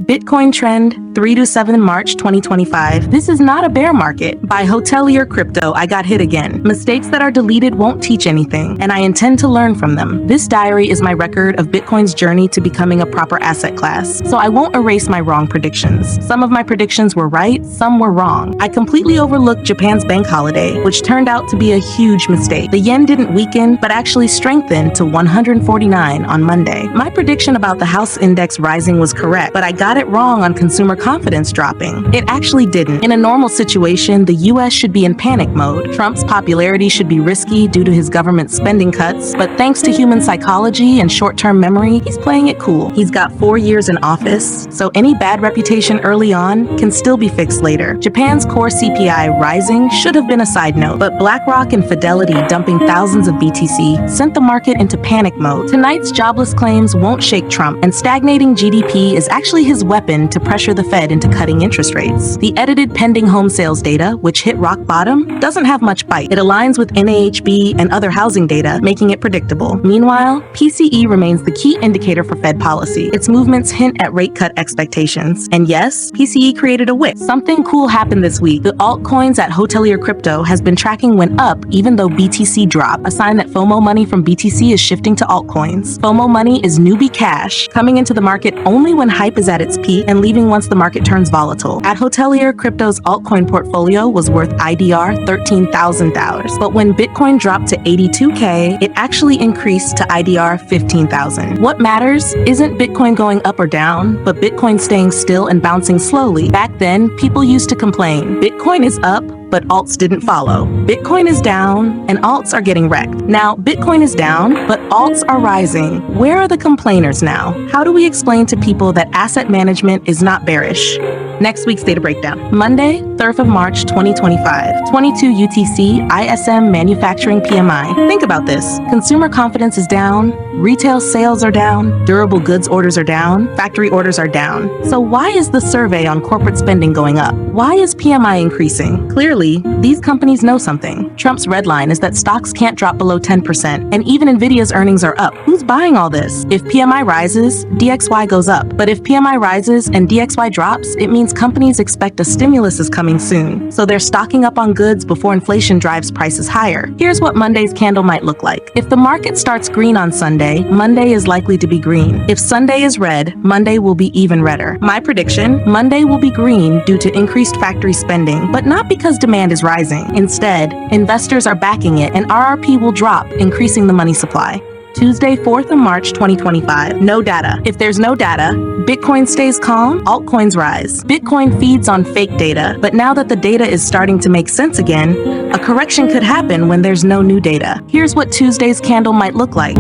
Bitcoin Trend 3 to 7 March 2025. This is not a bear market. By HotelierCrypto, I got hit again. Mistakes that are deleted won't teach anything, and I intend to learn from them. This diary is my record of Bitcoin's journey to becoming a proper asset class, so I won't erase my wrong predictions. Some of my predictions were right, some were wrong. I completely overlooked Japan's bank holiday, which turned out to be a huge mistake. The yen didn't weaken, but actually strengthened to 149 on Monday. My prediction about the house index rising was correct, but I got it wrong on consumer confidence dropping. It actually didn't. In a normal situation, the US should be in panic mode. Trump's popularity should be risky due to his government spending cuts, but thanks to human psychology and short-term memory, he's playing it cool. He's got 4 years in office, so any bad reputation early on can still be fixed later. Japan's core CPI rising should have been a side note, but BlackRock and Fidelity dumping thousands of BTC sent the market into panic mode. Tonight's jobless claims won't shake Trump, and stagnating GDP is actually his weapon to pressure the Fed into cutting interest rates. The edited pending home sales data, which hit rock bottom, doesn't have much bite. It aligns with NAHB and other housing data, making it predictable. Meanwhile, PCE remains the key indicator for Fed policy. Its movements hint at rate cut expectations. And yes, PCE created a wick. Something cool happened this week. The altcoins at HotelierCrypto has been tracking went up even though BTC dropped, a sign that FOMO money from BTC is shifting to altcoins. FOMO money is newbie cash, coming into the market only when hype is at its peak and leaving once the market turns volatile. At HotelierCrypto's altcoin portfolio was worth IDR $13,000, but when Bitcoin dropped to 82K, it actually increased to IDR 15,000. What matters isn't Bitcoin going up or down, but Bitcoin staying still and bouncing slowly. Back then, people used to complain, Bitcoin is up, but alts didn't follow. Bitcoin is down, and alts are getting wrecked. Now, Bitcoin is down, but alts are rising. Where are the complainers now? How do we explain to people that asset management is not bearish? Next week's data breakdown. Monday, 3rd of March, 2025. 22 UTC ISM Manufacturing PMI. Think about this. Consumer confidence is down, retail sales are down, durable goods orders are down, factory orders are down. So why is the survey on corporate spending going up? Why is PMI increasing? Clearly, these companies know something. Trump's red line is that stocks can't drop below 10%, and even Nvidia's earnings are up. Who's buying all this? If PMI rises, DXY goes up. But if PMI rises and DXY drops, it means companies expect a stimulus is coming soon, so they're stocking up on goods before inflation drives prices higher. Here's what Monday's candle might look like. If the market starts green on Sunday, Monday is likely to be green. If Sunday is red, Monday will be even redder. My prediction, Monday will be green due to increased factory spending, but not because demand is rising. Instead, investors are backing it and RRP will drop, increasing the money supply. Tuesday, 4th of March, 2025. No data. If there's no data, Bitcoin stays calm, altcoins rise. Bitcoin feeds on fake data, but now that the data is starting to make sense again, a correction could happen when there's no new data. Here's what Tuesday's candle might look like.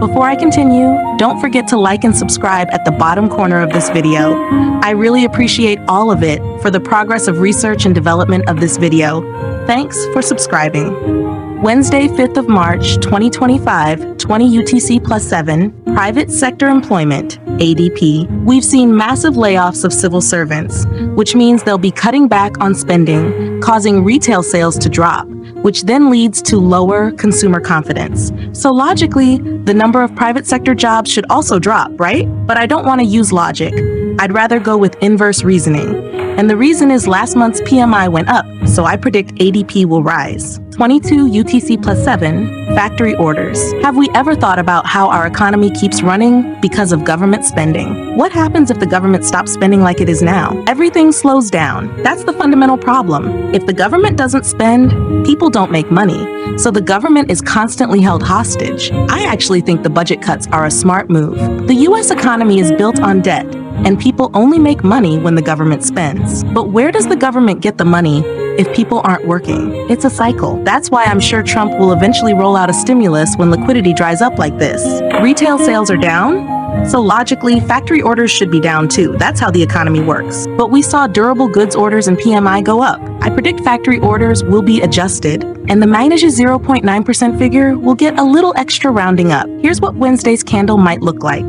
Before I continue, don't forget to like and subscribe at the bottom corner of this video. I really appreciate all of it for the progress of research and development of this video. Thanks for subscribing. Wednesday, 5th of March, 2025, 20 UTC plus 7, private sector employment, ADP. We've seen massive layoffs of civil servants, which means they'll be cutting back on spending, causing retail sales to drop, which then leads to lower consumer confidence. So logically, the number of private sector jobs should also drop, right? But I don't want to use logic. I'd rather go with inverse reasoning. And the reason is last month's PMI went up, so I predict ADP will rise. 22 UTC plus 7, factory orders. Have we ever thought about how our economy keeps running because of government spending? What happens if the government stops spending like it is now? Everything slows down. That's the fundamental problem. If the government doesn't spend, people don't make money. So the government is constantly held hostage. I actually think the budget cuts are a smart move. The US economy is built on debt, and people only make money when the government spends. But where does the government get the money if people aren't working? It's a cycle. That's why I'm sure Trump will eventually roll out a stimulus when liquidity dries up like this. Retail sales are down, so logically, factory orders should be down too. That's how the economy works. But we saw durable goods orders and PMI go up. I predict factory orders will be adjusted, and the magnitude 0.9% figure will get a little extra rounding up. Here's what Wednesday's candle might look like.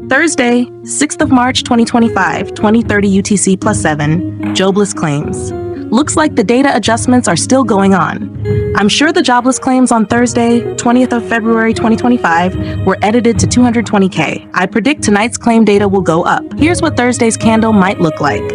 Thursday, 6th of March 2025, 2030 UTC plus 7, Jobless claims. Looks like the data adjustments are still going on. I'm sure the jobless claims on Thursday, 20th of February 2025, were edited to 220K. I predict tonight's claim data will go up. Here's what Thursday's candle might look like.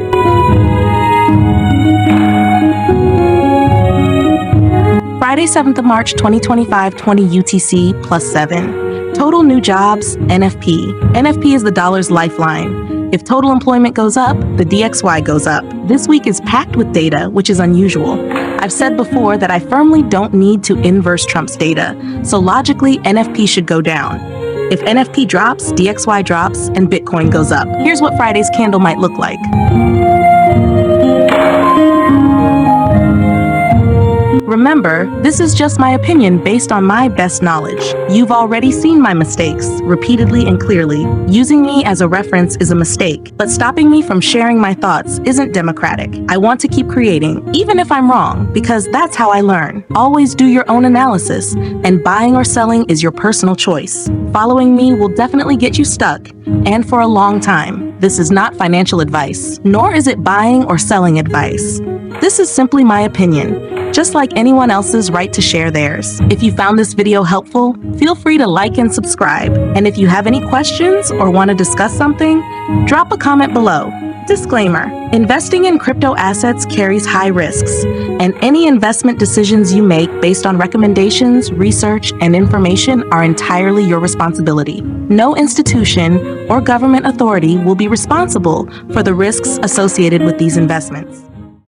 Friday, 7th of March 2025, 20 UTC plus 7. Total new jobs, NFP. NFP is the dollar's lifeline. If total employment goes up, the DXY goes up. This week is packed with data, which is unusual. I've said before that I firmly don't need to inverse Trump's data, so logically NFP should go down. If NFP drops, DXY drops, and Bitcoin goes up. Here's what Friday's candle might look like. Remember, this is just my opinion based on my best knowledge. You've already seen my mistakes, repeatedly and clearly. Using me as a reference is a mistake, but stopping me from sharing my thoughts isn't democratic. I want to keep creating, even if I'm wrong, because that's how I learn. Always do your own analysis, and buying or selling is your personal choice. Following me will definitely get you stuck, and for a long time. This is not financial advice, nor is it buying or selling advice. This is simply my opinion, just like anyone else's right to share theirs. If you found this video helpful, feel free to like and subscribe. And if you have any questions or want to discuss something, drop a comment below. Disclaimer: investing in crypto assets carries high risks, and any investment decisions you make based on recommendations, research, and information are entirely your responsibility. No institution or government authority will be responsible for the risks associated with these investments.